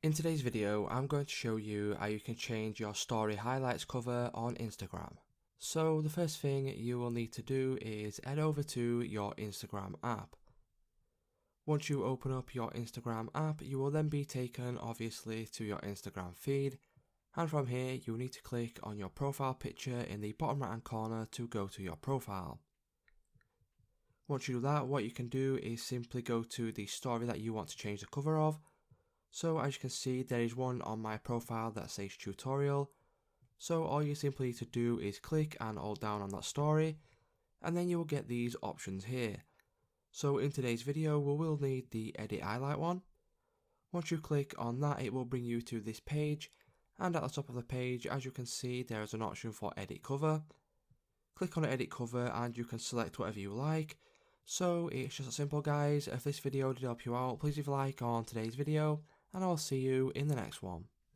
In today's video, I'm going to show you how you can change your story highlights cover on Instagram. So the first thing you will need to do is head over to your Instagram app. Once you open up your Instagram app, you will then be taken obviously to your Instagram feed, and from here you'll need to click on your profile picture in the bottom right hand corner to go to your profile. Once you do that, what you can do is simply go to the story that you want to change the cover of. So as you can see, there is one on my profile that says tutorial. So all you simply need to do is click and hold down on that story, and then you will get these options here. So in today's video, we will need the edit highlight one. Once you click on that, it will bring you to this page, and at the top of the page, as you can see, there is an option for edit cover. Click on edit cover and you can select whatever you like. So it's just that simple, guys. If this video did help you out, please leave a like on today's video, and I'll see you in the next one.